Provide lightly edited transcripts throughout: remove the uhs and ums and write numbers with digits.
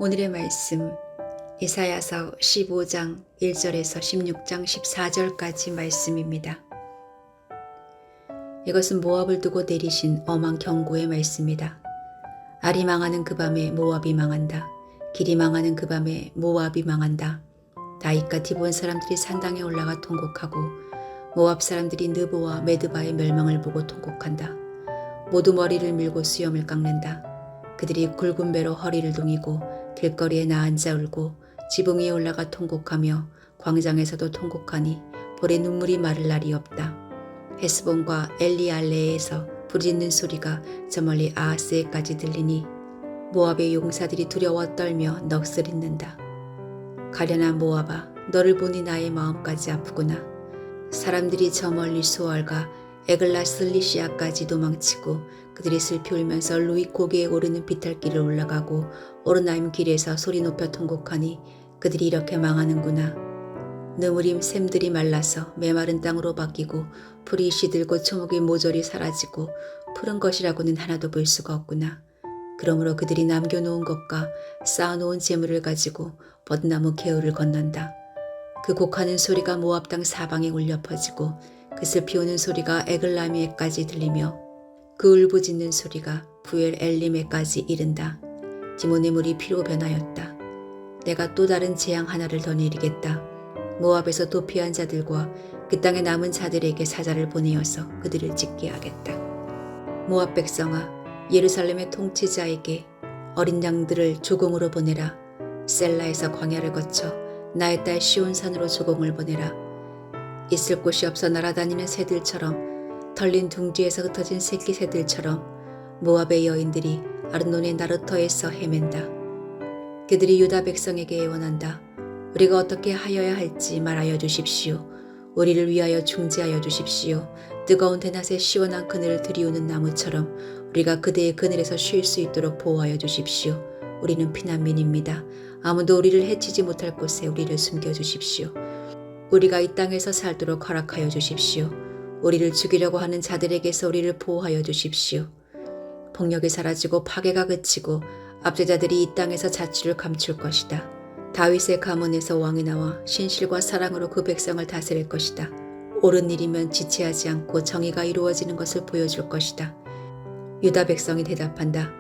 오늘의 말씀 이사야서 15장 1절에서 16장 14절까지 말씀입니다. 이것은 모압을 두고 내리신 엄한 경고의 말씀이다. 알이 망하는 그 밤에 모압이 망한다. 길이 망하는 그 밤에 모압이 망한다. 다윗과 디본 사람들이 산당에 올라가 통곡하고 모압 사람들이 느보와 메드바의 멸망을 보고 통곡한다. 모두 머리를 밀고 수염을 깎는다. 그들이 굵은 배로 허리를 동이고 길거리에 나앉아 울고 지붕 위에 올라가 통곡하며 광장에서도 통곡하니 볼에 눈물이 마를 날이 없다. 헤스본과 엘리알레에서 부르짖는 소리가 저 멀리 아하스에까지 들리니 모압의 용사들이 두려워 떨며 넋을 잃는다. 가련한 모압아, 너를 보니 나의 마음까지 아프구나. 사람들이 저 멀리 수월과 에글라슬리시아까지 도망치고 그들이 슬피 울면서 루잇 고개에 오르는 비탈길을 올라가고 오르나임 길에서 소리 높여 통곡하니 그들이 이렇게 망하는구나. 느무림 샘들이 말라서 메마른 땅으로 바뀌고 풀이 시들고 초목의 모조리 사라지고 푸른 것이라고는 하나도 볼 수가 없구나. 그러므로 그들이 남겨놓은 것과 쌓아놓은 재물을 가지고 벚나무 개울을 건넌다. 그 곡하는 소리가 모압 땅 사방에 울려 퍼지고 그 슬피 우는 소리가 에글라미에까지 들리며 그 울부짖는 소리가 부엘 엘림에까지 이른다. 디몬의 물이 피로 변하였다. 내가 또 다른 재앙 하나를 더 내리겠다. 모압에서 도피한 자들과 그 땅에 남은 자들에게 사자를 보내어서 그들을 찢게 하겠다. 모압 백성아, 예루살렘의 통치자에게 어린 양들을 조공으로 보내라. 셀라에서 광야를 거쳐 나의 딸 시온산으로 조공을 보내라. 있을 곳이 없어 날아다니는 새들처럼 털린 둥지에서 흩어진 새끼 새들처럼 모압의 여인들이 아르논의 나루터에서 헤맨다. 그들이 유다 백성에게 애원한다. 우리가 어떻게 하여야 할지 말하여 주십시오. 우리를 위하여 중재하여 주십시오. 뜨거운 대낮에 시원한 그늘을 들이우는 나무처럼 우리가 그대의 그늘에서 쉴 수 있도록 보호하여 주십시오. 우리는 피난민입니다. 아무도 우리를 해치지 못할 곳에 우리를 숨겨주십시오. 우리가 이 땅에서 살도록 허락하여 주십시오. 우리를 죽이려고 하는 자들에게서 우리를 보호하여 주십시오. 폭력이 사라지고 파괴가 그치고 압제자들이 이 땅에서 자취를 감출 것이다. 다윗의 가문에서 왕이 나와 신실과 사랑으로 그 백성을 다스릴 것이다. 옳은 일이면 지체하지 않고 정의가 이루어지는 것을 보여줄 것이다. 유다 백성이 대답한다.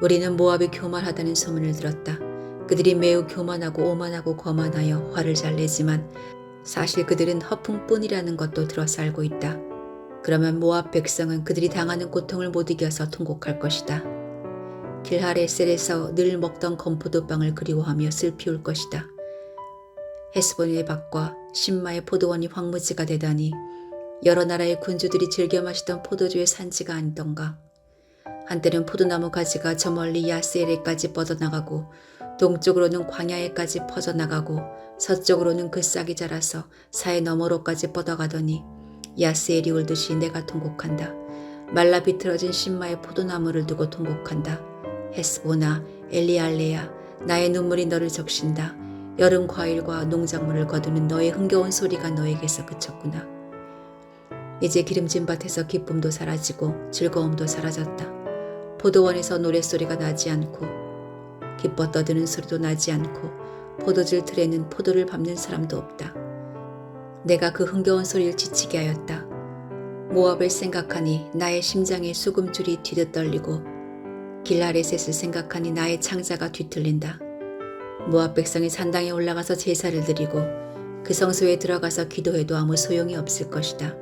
우리는 모압이 교만하다는 소문을 들었다. 그들이 매우 교만하고 오만하고 거만하여 화를 잘 내지만 사실 그들은 허풍뿐이라는 것도 들어서 알고 있다. 그러면 모압 백성은 그들이 당하는 고통을 못 이겨서 통곡할 것이다. 길하레셀에서 늘 먹던 건포도빵을 그리워하며 슬피 울 것이다. 헤스본의 밭과 신마의 포도원이 황무지가 되다니 여러 나라의 군주들이 즐겨 마시던 포도주의 산지가 아니던가. 한때는 포도나무 가지가 저 멀리 야스엘에까지 뻗어나가고 동쪽으로는 광야에까지 퍼져나가고 서쪽으로는 그 싹이 자라서 사해 너머로까지 뻗어가더니 야스엘이 울듯이 내가 통곡한다. 말라 비틀어진 신마의 포도나무를 두고 통곡한다. 헤스보나 엘리알레야, 나의 눈물이 너를 적신다. 여름 과일과 농작물을 거두는 너의 흥겨운 소리가 너에게서 그쳤구나. 이제 기름진 밭에서 기쁨도 사라지고 즐거움도 사라졌다. 포도원에서 노랫소리가 나지 않고 기뻐 떠드는 소리도 나지 않고 포도줄 틀에는 포도를 밟는 사람도 없다. 내가 그 흥겨운 소리를 지치게 하였다. 모압을 생각하니 나의 심장에 수금줄이 뒤듯 떨리고 길하레셋을 생각하니 나의 창자가 뒤틀린다. 모압 백성이 산당에 올라가서 제사를 드리고 그 성소에 들어가서 기도해도 아무 소용이 없을 것이다.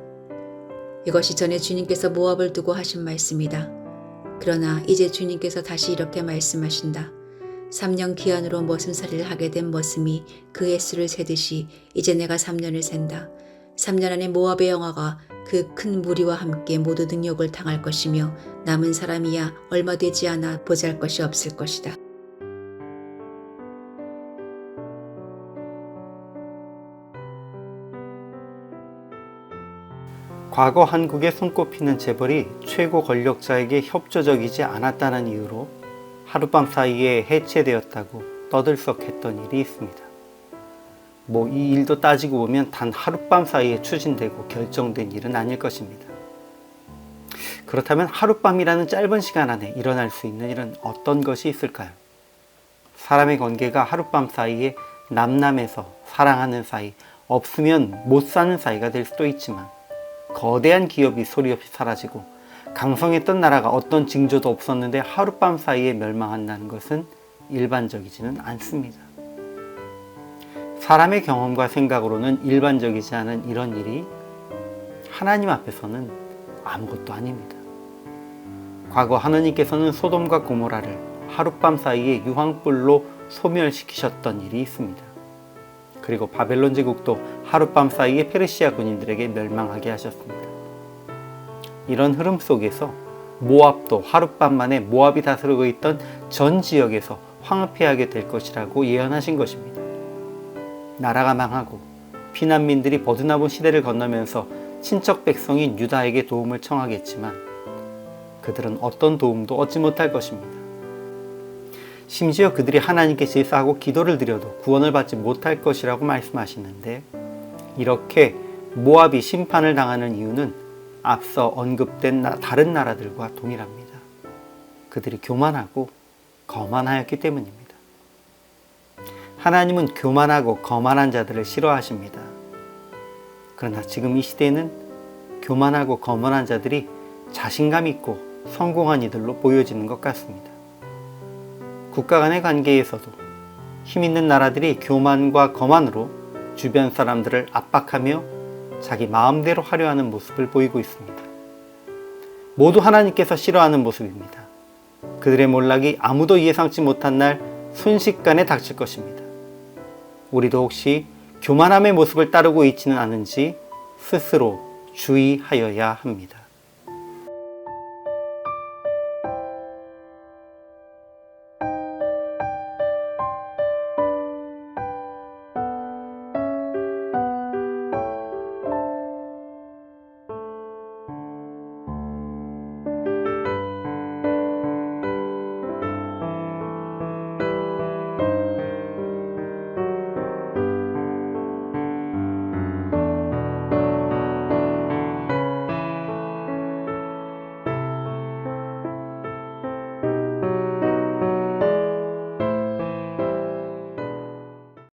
이것이 전에 주님께서 모압을 두고 하신 말씀이다. 그러나 이제 주님께서 다시 이렇게 말씀하신다. 3년 기한으로 머슴살이를 하게 된 머슴이 그의 수를 세듯이 이제 내가 3년을 센다. 3년 안에 모압의 영화가 그 큰 무리와 함께 모두 능욕을 당할 것이며 남은 사람이야 얼마 되지 않아 보잘 것이 없을 것이다. 과거 한국에 손꼽히는 재벌이 최고 권력자에게 협조적이지 않았다는 이유로 하룻밤 사이에 해체되었다고 떠들썩했던 일이 있습니다. 이 일도 따지고 보면 단 하룻밤 사이에 추진되고 결정된 일은 아닐 것입니다. 그렇다면 하룻밤이라는 짧은 시간 안에 일어날 수 있는 일은 어떤 것이 있을까요? 사람의 관계가 하룻밤 사이에 남남해서 사랑하는 사이, 없으면 못 사는 사이가 될 수도 있지만 거대한 기업이 소리 없이 사라지고 강성했던 나라가 어떤 징조도 없었는데 하룻밤 사이에 멸망한다는 것은 일반적이지는 않습니다. 사람의 경험과 생각으로는 일반적이지 않은 이런 일이 하나님 앞에서는 아무것도 아닙니다. 과거 하나님께서는 소돔과 고모라를 하룻밤 사이에 유황불로 소멸시키셨던 일이 있습니다. 그리고 바벨론 제국도 하룻밤 사이에 페르시아 군인들에게 멸망하게 하셨습니다. 이런 흐름 속에서 모압도 하룻밤 만에 모압이 다스리고 있던 전 지역에서 황폐하게 될 것이라고 예언하신 것입니다. 나라가 망하고 피난민들이 버드나본 시대를 건너면서 친척 백성인 유다에게 도움을 청하겠지만 그들은 어떤 도움도 얻지 못할 것입니다. 심지어 그들이 하나님께 제사하고 기도를 드려도 구원을 받지 못할 것이라고 말씀하시는데, 이렇게 모압이 심판을 당하는 이유는 앞서 언급된 다른 나라들과 동일합니다. 그들이 교만하고 거만하였기 때문입니다. 하나님은 교만하고 거만한 자들을 싫어하십니다. 그러나 지금 이 시대에는 교만하고 거만한 자들이 자신감 있고 성공한 이들로 보여지는 것 같습니다. 국가 간의 관계에서도 힘 있는 나라들이 교만과 거만으로 주변 사람들을 압박하며 자기 마음대로 하려 하는 모습을 보이고 있습니다. 모두 하나님께서 싫어하는 모습입니다. 그들의 몰락이 아무도 예상치 못한 날 순식간에 닥칠 것입니다. 우리도 혹시 교만함의 모습을 따르고 있지는 않은지 스스로 주의하여야 합니다.